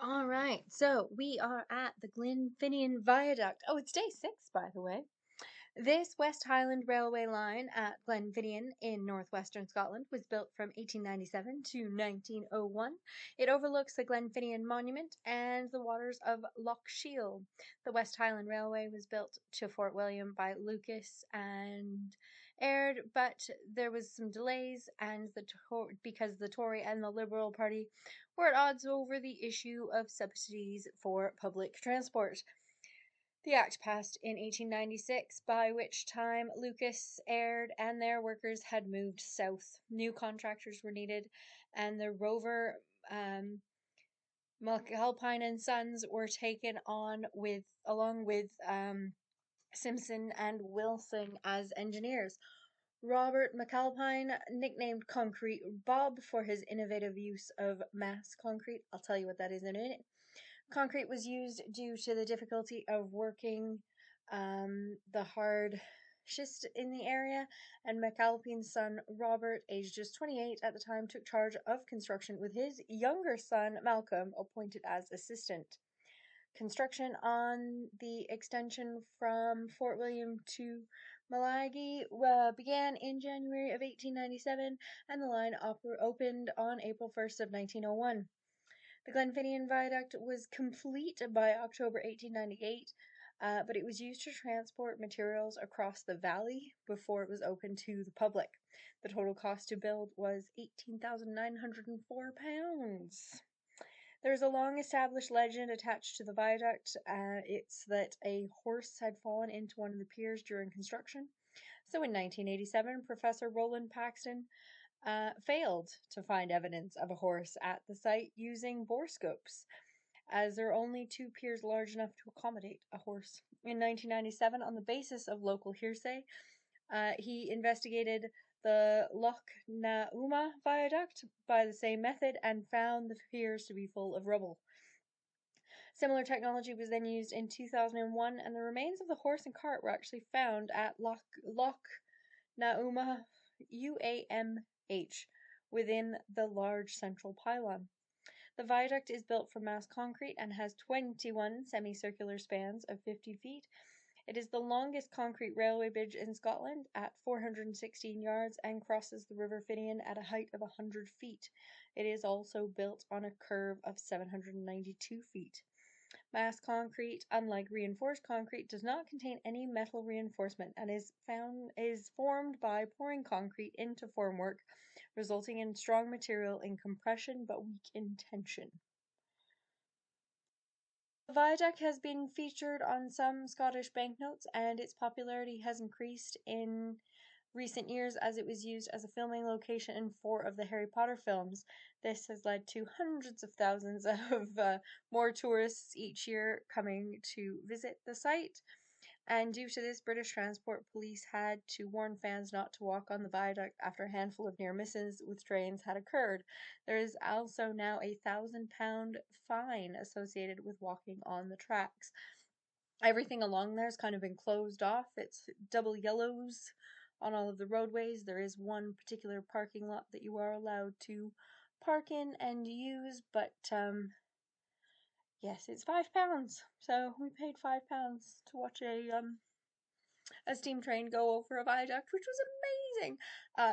All right, so we are at the Glenfinnian Viaduct. Oh, it's day 6, by the way. This West Highland Railway line at Glenfinnian in northwestern Scotland was built from 1897 to 1901. It overlooks the Glenfinnian Monument and the waters of Loch Shiel. The West Highland Railway was built to Fort William by Lucas and Aird, but there was some delays and because the Tory and the Liberal Party were at odds over the issue of subsidies for public transport. The act passed in 1896, by which time Lucas, Aird, and their workers had moved south. New contractors were needed, and the rover McAlpine and Sons were taken on along with Simpson and Wilson as engineers. Robert McAlpine, nicknamed Concrete Bob for his innovative use of mass concrete. I'll tell you what that is in a minute. Concrete was used due to the difficulty of working the hard schist in the area, and McAlpine's son Robert, aged just 28 at the time, took charge of construction with his younger son Malcolm appointed as assistant. Construction on the extension from Fort William to Malagi began in January of 1897, and the line opened on April 1st of 1901. The Glenfinnian Viaduct was complete by October 1898, but it was used to transport materials across the valley before it was open to the public. The total cost to build was £18,904. There's a long established legend attached to the viaduct. It's that a horse had fallen into one of the piers during construction. So in 1987, Professor Roland Paxton failed to find evidence of a horse at the site using borescopes, as there are only two piers large enough to accommodate a horse. In 1997, on the basis of local hearsay, he investigated the Loch na Uma viaduct by the same method and found the piers to be full of rubble. Similar technology was then used in 2001, and the remains of the horse and cart were actually found at Loch Nauma UAMH within the large central pylon. The viaduct is built from mass concrete and has 21 semicircular spans of 50 feet. It is the longest concrete railway bridge in Scotland at 416 yards and crosses the River Finnian at a height of 100 feet. It is also built on a curve of 792 feet. Mass concrete, unlike reinforced concrete, does not contain any metal reinforcement and is formed by pouring concrete into formwork, resulting in strong material in compression but weak in tension. The viaduct has been featured on some Scottish banknotes, and its popularity has increased in recent years as it was used as a filming location in 4 of the Harry Potter films. This has led to hundreds of thousands of more tourists each year coming to visit the site. And due to this, British Transport Police had to warn fans not to walk on the viaduct after a handful of near misses with trains had occurred. There is also now a £1,000 fine associated with walking on the tracks. Everything along there has kind of been closed off. It's double yellows on all of the roadways. There is one particular parking lot that you are allowed to park in and use, but yes, it's £5. So we paid £5 to watch a steam train go over a viaduct, which was amazing.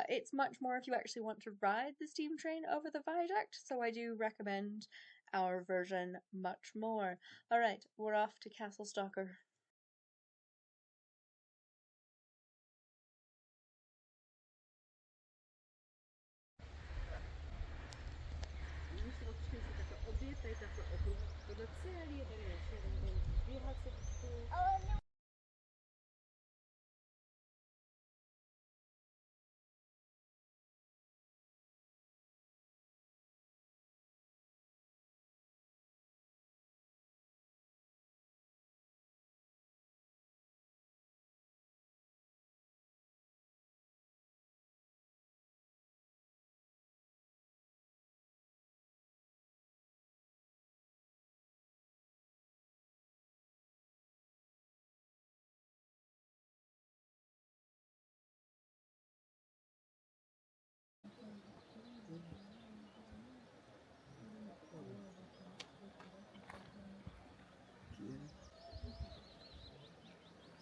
It's much more if you actually want to ride the steam train over the viaduct, so I do recommend our version much more. All right, we're off to Castle Stalker.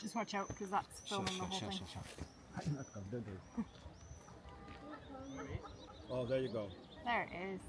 Just watch out, because that's filming the whole thing. Oh, there you go. There it is.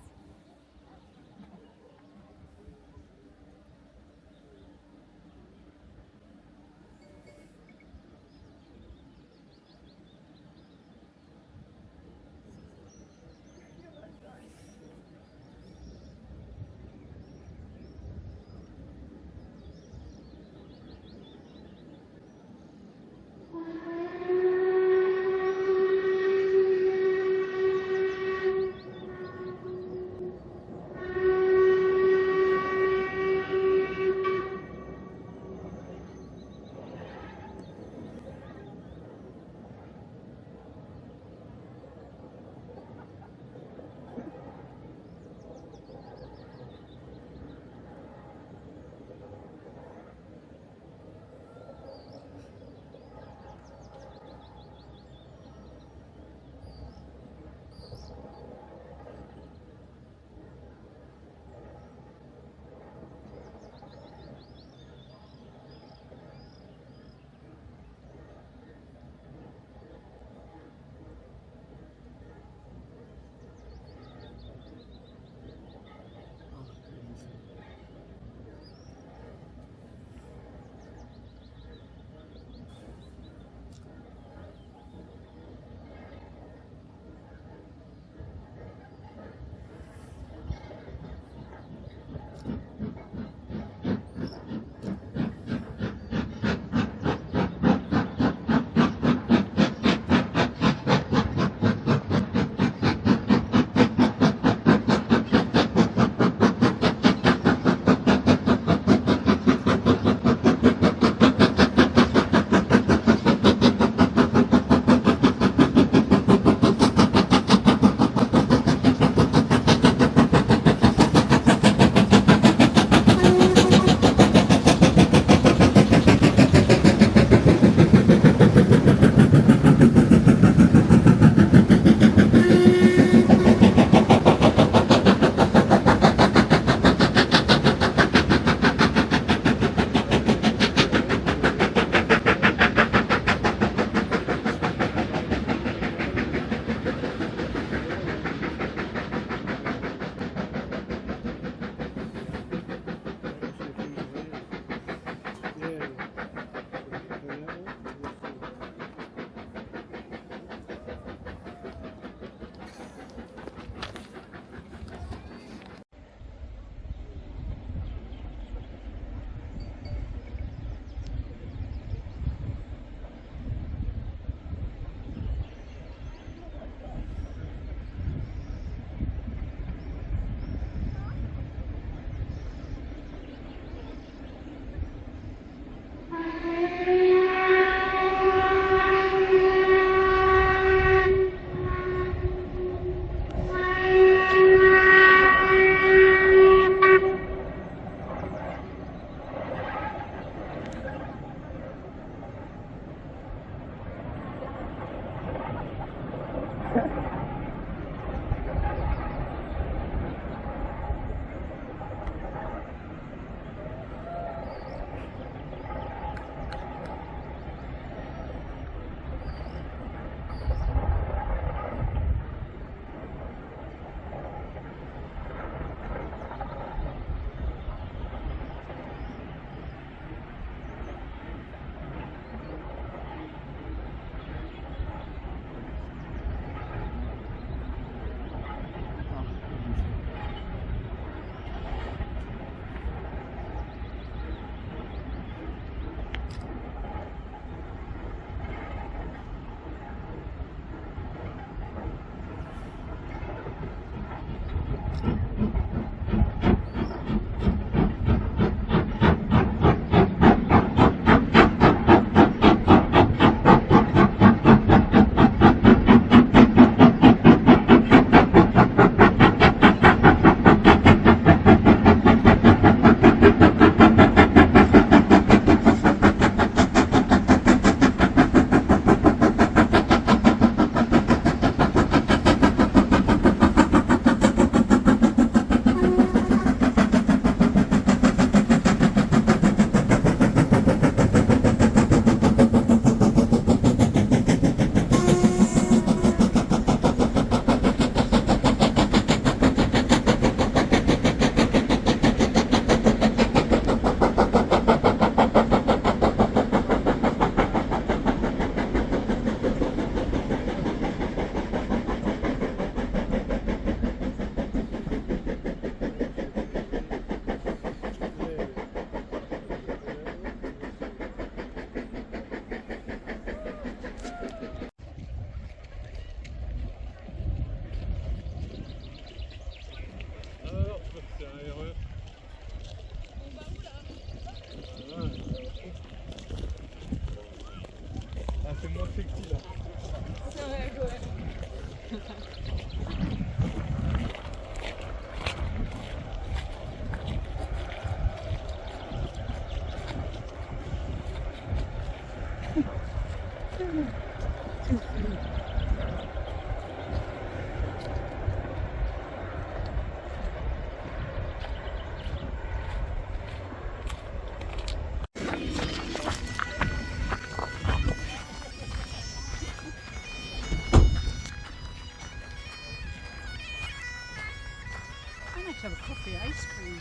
have a coffee ice cream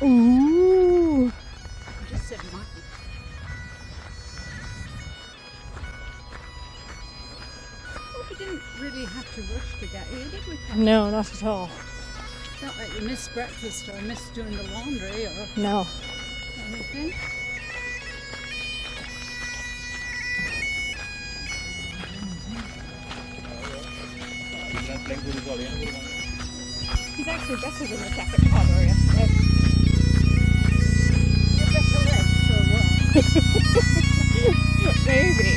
one. Ooh. I just said might be. Well, we didn't really have to rush to get here, did we, Pat? No, not at all. It's not like you missed breakfast or missed doing the laundry or No. anything. He's actually better than the jacket powder yesterday. You're better legs or what? Maybe.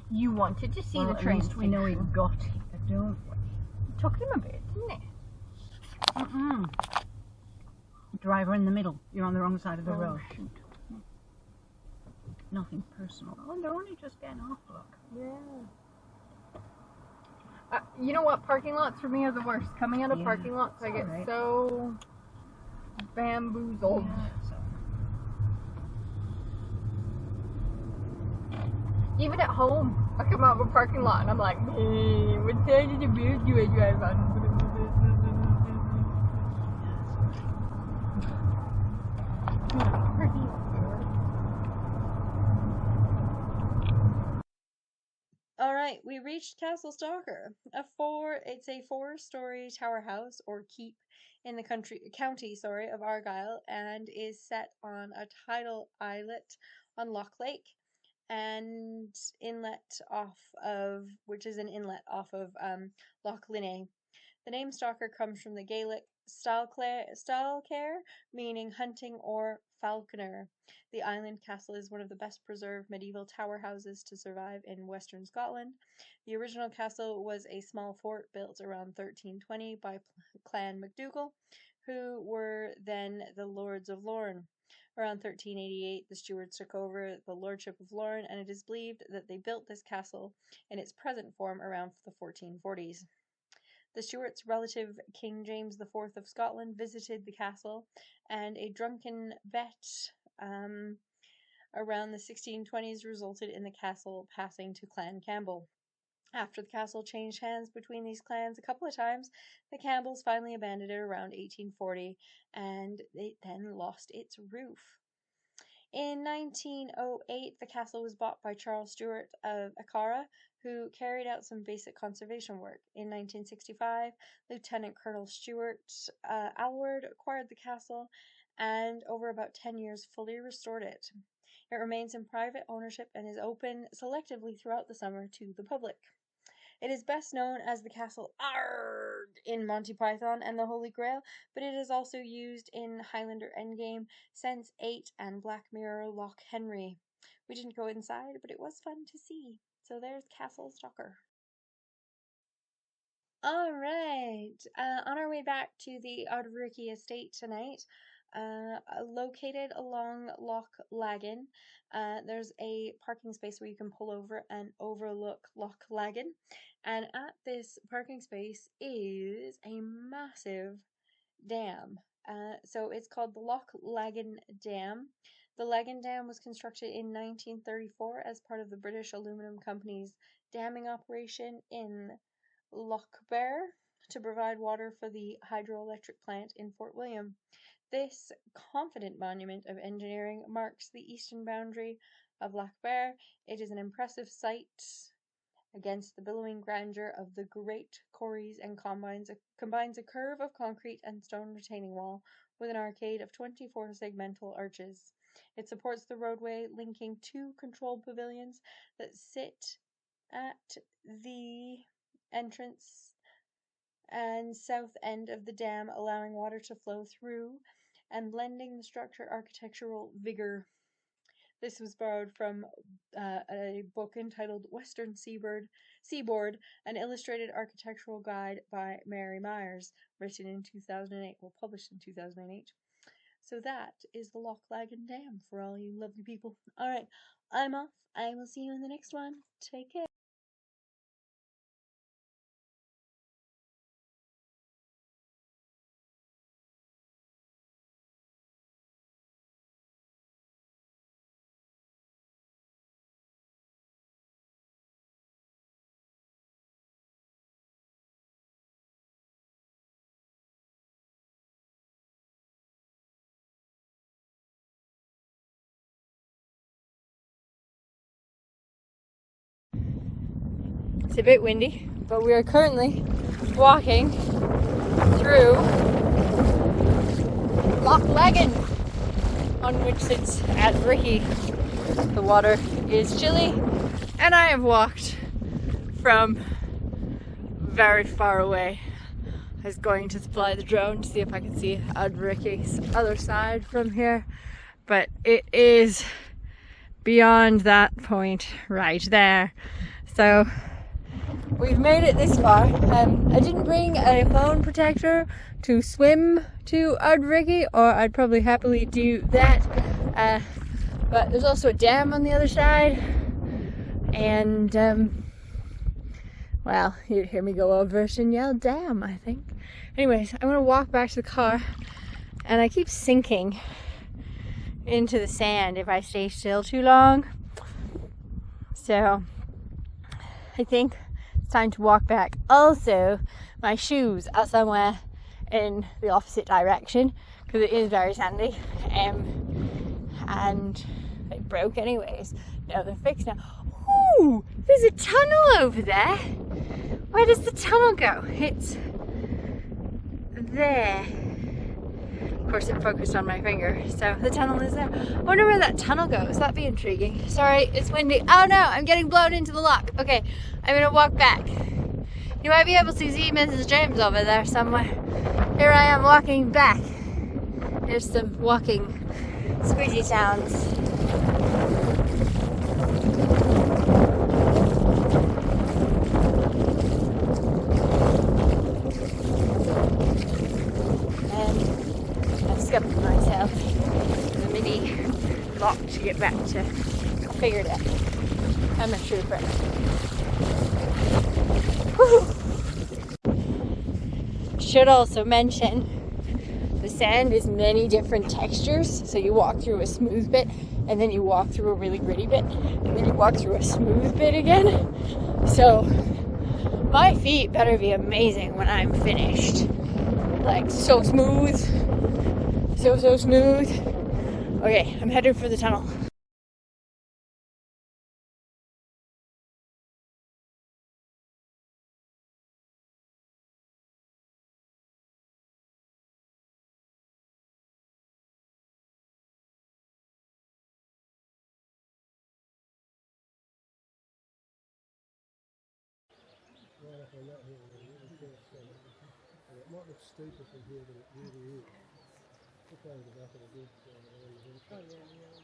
You wanted to see the train. At least we know he got here, don't we? It took him a bit, didn't it? Driver in the middle. You're on the wrong side of the road. Shoot. Nothing personal. Oh, they're only just getting off, look. Yeah. You know what? Parking lots for me are the worst. Coming out of parking lots, I get so bamboozled. Even at home, I come out of a parking lot and I'm like, hey, what side of the road do I drive on? Alright, we reached Castle Stalker. It's a 4-story tower house or keep in the county of Argyll, and is set on a tidal islet on Loch Lake and which is an inlet off of Loch Linnhe. The name Stalker comes from the Gaelic Stalker, meaning hunting or falconer. The island castle is one of the best preserved medieval tower houses to survive in western Scotland. The original castle was a small fort built around 1320 by Clan MacDougall, who were then the Lords of Lorne. Around 1388, the Stuarts took over the Lordship of Lorne, and it is believed that they built this castle in its present form around the 1440s. The Stuarts' relative King James IV of Scotland visited the castle, and a drunken bet around the 1620s resulted in the castle passing to Clan Campbell. After the castle changed hands between these clans a couple of times, the Campbells finally abandoned it around 1840, and it then lost its roof. In 1908, the castle was bought by Charles Stewart of Akara, who carried out some basic conservation work. In 1965, Lieutenant Colonel Stuart Alward acquired the castle and, over about 10 years, fully restored it. It remains in private ownership and is open selectively throughout the summer to the public. It is best known as the Castle Ard in Monty Python and the Holy Grail, but it is also used in Highlander Endgame, Sense 8, and Black Mirror Loch Henry. We didn't go inside, but it was fun to see. So there's Castle Stalker. Alright, on our way back to the Ardriki estate tonight, located along Loch Lagan, there's a parking space where you can pull over and overlook Loch Lagan, and at this parking space is a massive dam. So it's called the Loch Lagan Dam. The Lagan Dam was constructed in 1934 as part of the British Aluminum Company's damming operation in Lochbear to provide water for the hydroelectric plant in Fort William. This confident monument of engineering marks the eastern boundary of Lochbear. It is an impressive sight against the billowing grandeur of the great quarries and combines a curve of concrete and stone retaining wall with an arcade of 24 segmental arches. It supports the roadway linking 2 control pavilions that sit at the entrance and south end of the dam, allowing water to flow through and lending the structure architectural vigor. This was borrowed from a book entitled Western Seaboard, an illustrated architectural guide by Mary Myers, written in 2008, well, published in 2008. So that is the Loch Lagan Dam for all you lovely people. Alright, I'm off. I will see you in the next one. Take care. It's a bit windy, but we are currently walking through Loch Lagan, on which sits Ardriki. The water is chilly, and I have walked from very far away. I was going to fly the drone to see if I could see Ardriki's other side from here, but it is beyond that point right there. So we've made it this far. I didn't bring a phone protector to swim to Ardriki, or I'd probably happily do that. But there's also a dam on the other side, and Well, you'd hear me go over it and yell, damn, I think. Anyways, I'm gonna walk back to the car, and I keep sinking into the sand if I stay still too long. So I think it's time to walk back. Also, my shoes are somewhere in the opposite direction because it is very sandy, and they broke anyways. No, they're fixed now. Ooh, there's a tunnel over there. Where does the tunnel go? It's there. Of course, it focused on my finger, so the tunnel is there. I wonder where that tunnel goes. That'd be intriguing. Sorry, it's windy. Oh no, I'm getting blown into the lock. Okay, I'm gonna walk back. You might be able to see Mrs. James over there somewhere. Here I am walking back. There's some walking squeezy sounds. And I've discovered myself the mini lock to get back to. Figured it out. I'm a trooper. Whew. Should also mention the sand is many different textures. So you walk through a smooth bit, and then you walk through a really gritty bit, and then you walk through a smooth bit again. So my feet better be amazing when I'm finished. Like so smooth. So smooth. Okay, I'm headed for the tunnel. It might look steeper from here than it really is. Look over the back of the bridge. Oh, yeah, yeah.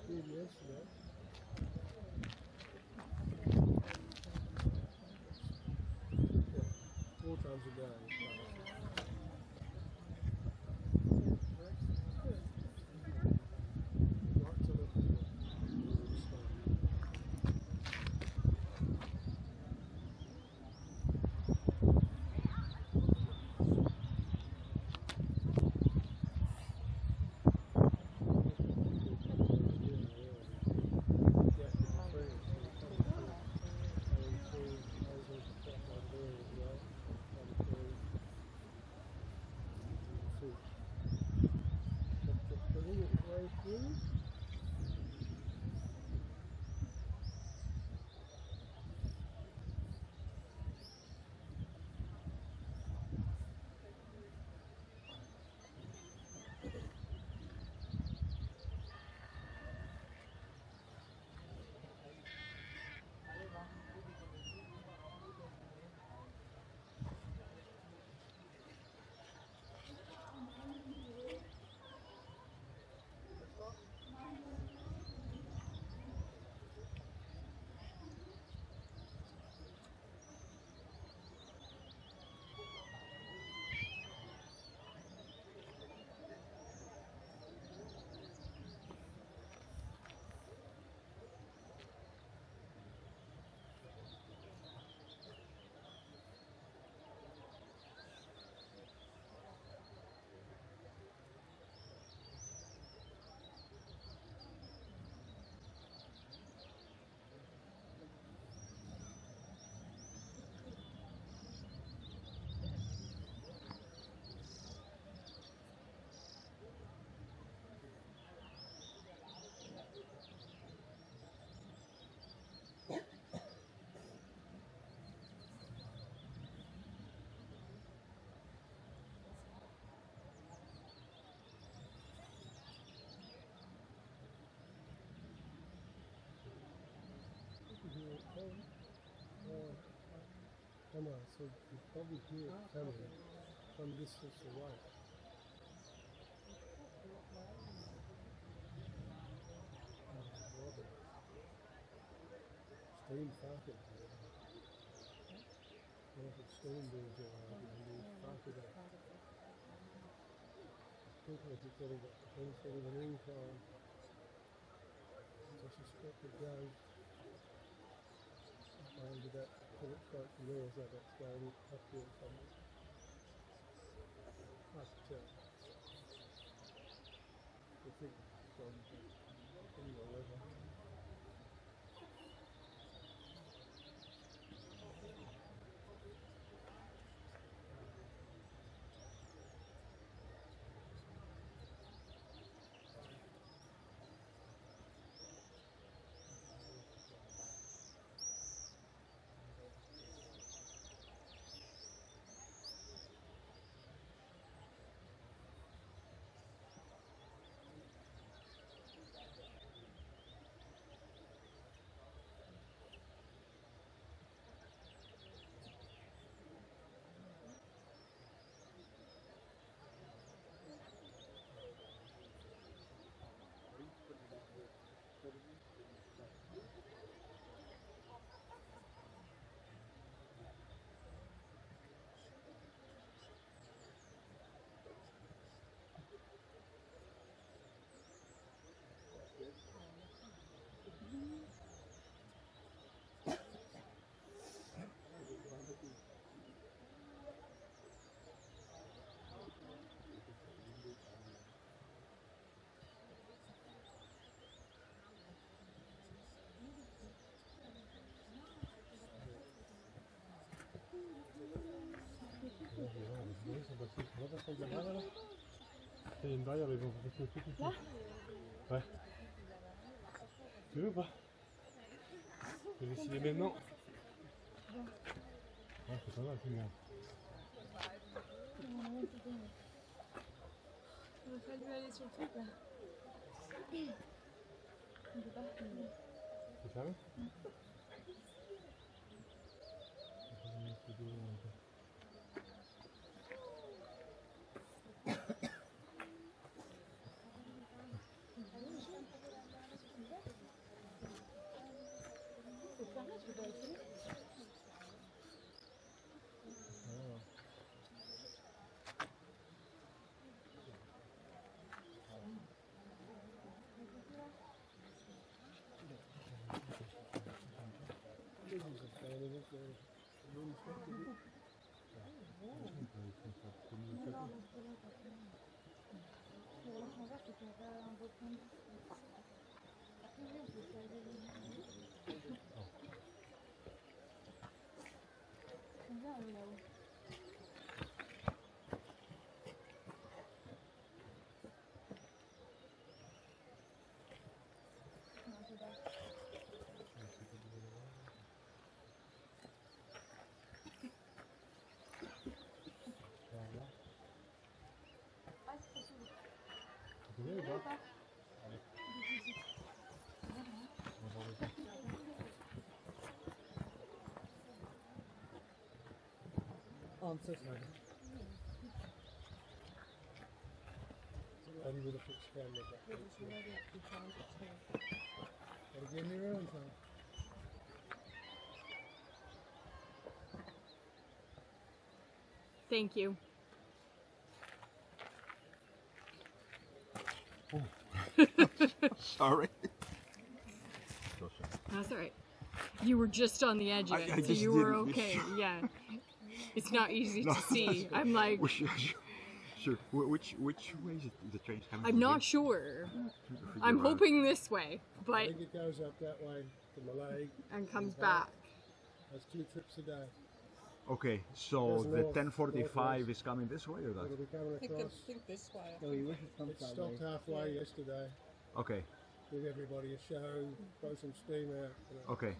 Yes, yeah. 4 times a day. I know, so you probably hear it coming from distance away. Steam farted. Yeah. wanted steam bridge around and we parted it. People have said he got potential of an incline. I suspect it goes under that till it starts to north, so that's going uphill somewhere. Hard to tell. I think from anyway, level. C'est une barrière, ils vont vous faire tout ici. Ouais. Tu veux ou pas? Je vais décider maintenant. Ouais, c'est pas mal, c'est bien. Il aurait fallu aller sur le truc là. On peut pas. C'est fermé? Answer. And with a fixed camera back. Gotta give me your own time. Thank you. Sorry. That's all right. You were just on the edge of it, I so just you were didn't- okay. Yeah. It's not easy No, to see. I'm like, Sure. Which way is it, the train coming? I'm not sure. I'm hoping this way, I but think it goes up that way to Malay. and comes back. That's 2 trips a day. Okay, so Goes the north, 1045 northwest. is coming this way or that? It'll be coming across. this way. It stopped halfway yesterday. Okay, Give everybody a show, throw some steam out. You know. okay.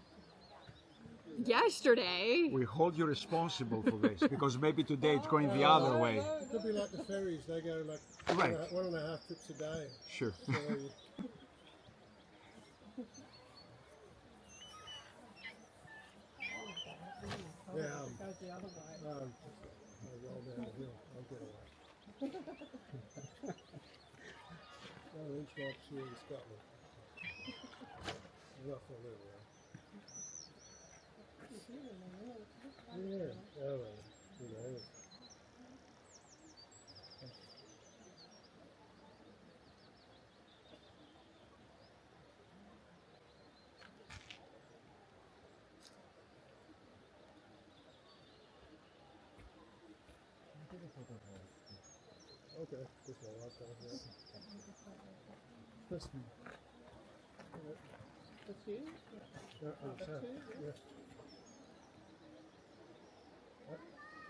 Yesterday, We hold you responsible for this because maybe today it's going the other way. It could be like the ferries, they go like Right. 1.5 trips a day. Sure. So you- yeah, Goes the other way. I'll roll down the hill, I'll get away. No inch marks here in Scotland. Not for a little while. Yeah, all right. You know. Okay, this one, I'll tell you. This one. That's you? Yeah, That's yeah. you?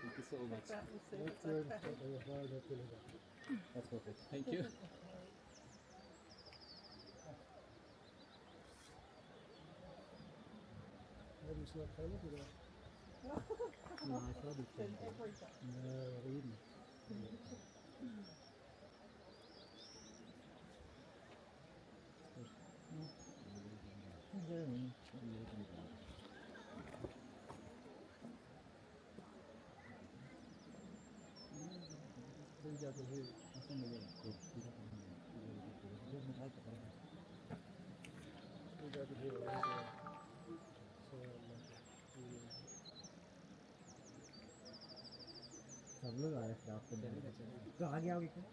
Thank you so much. That was it. That's good. That's good. That's perfect. Thank you. Have you slept time today? No, I saw this thing. No, really. सब लोग आए थे आपको देने तो आगे आओगे क्या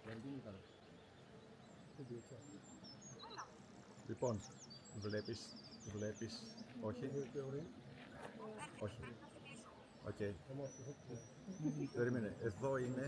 जल्दी निकालो Λοιπόν, βλέπεις, όχι, όχι, οκ. Περίμενε, εδώ είναι.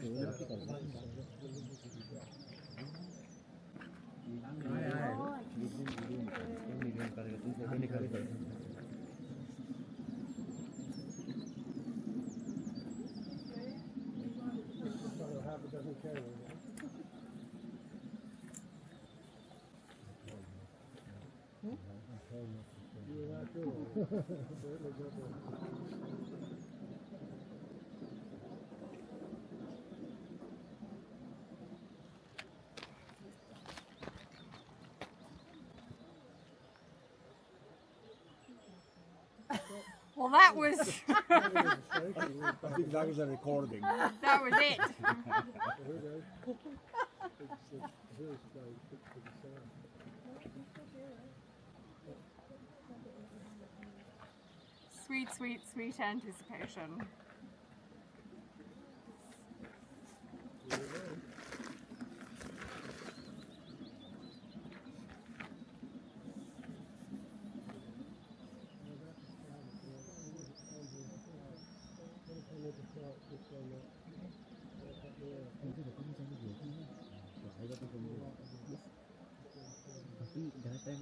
Well, that was I think that was a recording. that was it. Sweet, sweet, sweet anticipation.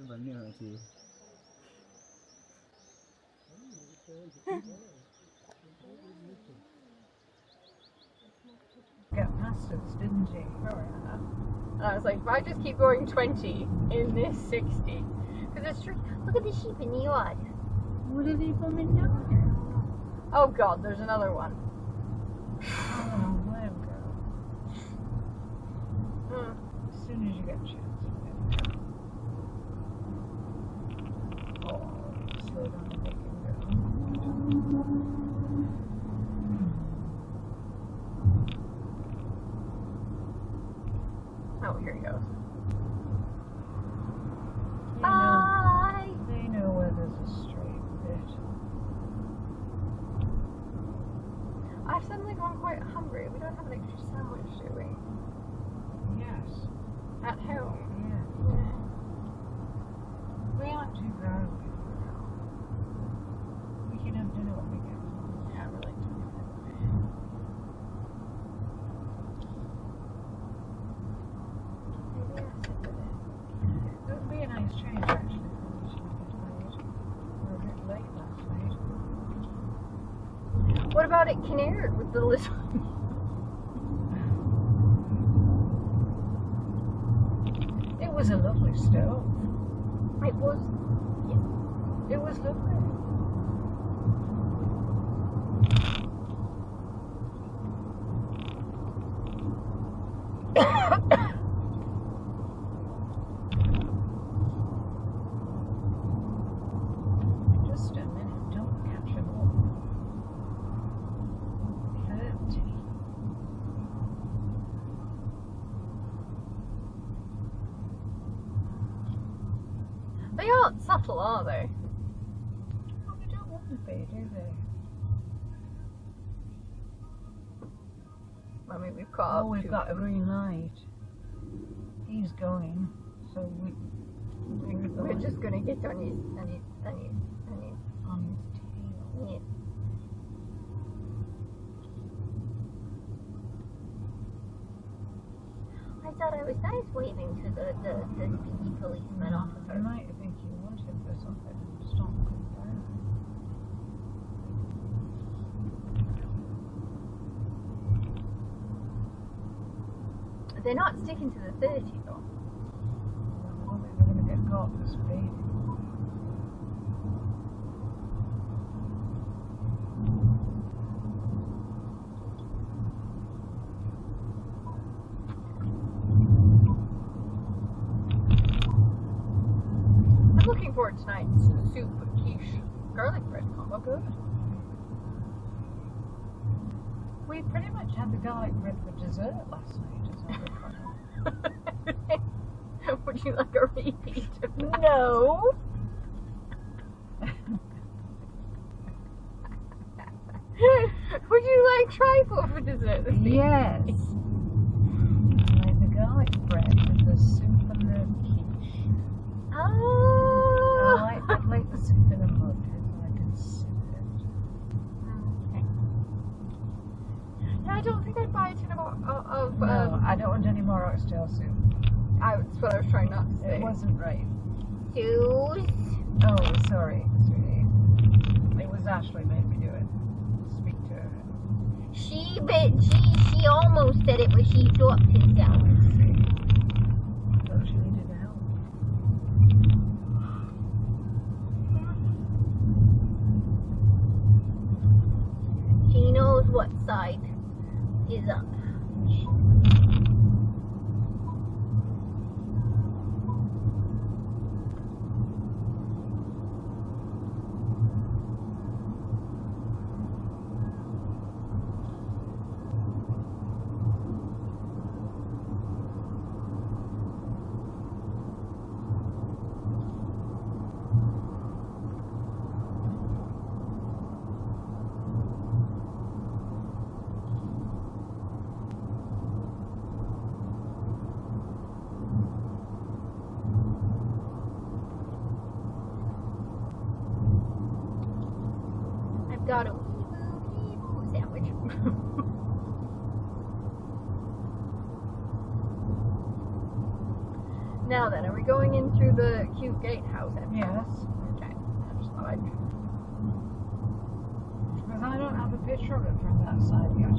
बनने होना चाहिए Get past us, didn't she? And I was like, if I just keep going 20 in this 60, because it's true. Look at the sheep in the yard. What are they coming down here? Oh God, there's another one. Oh, let him go. As soon as you get a chance. Slow down and make him go. Oh, here he goes. You know, Bye! they know where there's a straight bit. I've suddenly gone quite hungry. We don't have an extra sandwich, do we? Yes. At home. Yeah. We aren't too proud of it for now. We can have dinner when we get home. Yeah, I really do. Maybe I'll sit with it. It would be a nice change actually for us to get married. We were a bit late last night. What about at Kinnaird with the little... It was a lovely stove. It was... It was lovely. Just a minute, don't catch them all. 30. They aren't subtle, are they? speed, do they? I mean, we've got. Oh, we've got a green light. He's going, so we're just gonna get on his on his tail. Yeah. I thought I was nice waving to the speedy policeman I officer. might think you want him for something. Stop coming down. They're not sticking to the 30 though. I don't think we're going to get caught for speed. I'm looking forward to tonight's soup quiche garlic bread combo. Good. We pretty much had the garlic bread for dessert last night, as I recall. Would you like a repeat of that? No. Would you like trifle for dessert this evening? Yes. I like the garlic bread with the soup and the quiche. Oh. I'd like the soup in a mug if I could sip it. Okay. Yeah, I don't think I'd buy a tin of No, I don't want any more oxtail soup. that's what I was trying not to say. It wasn't right. Suze. Oh, sorry, sweetie. It was Ashley made me do it. Speak to her. She almost said it, but she dropped it down. I thought she needed help. She knows what side is up. Got a wee boo sandwich. Now then, are we going in through the cute gatehouse? Yes. Okay. I just thought I'd... Because I don't have a picture of it from that side yet.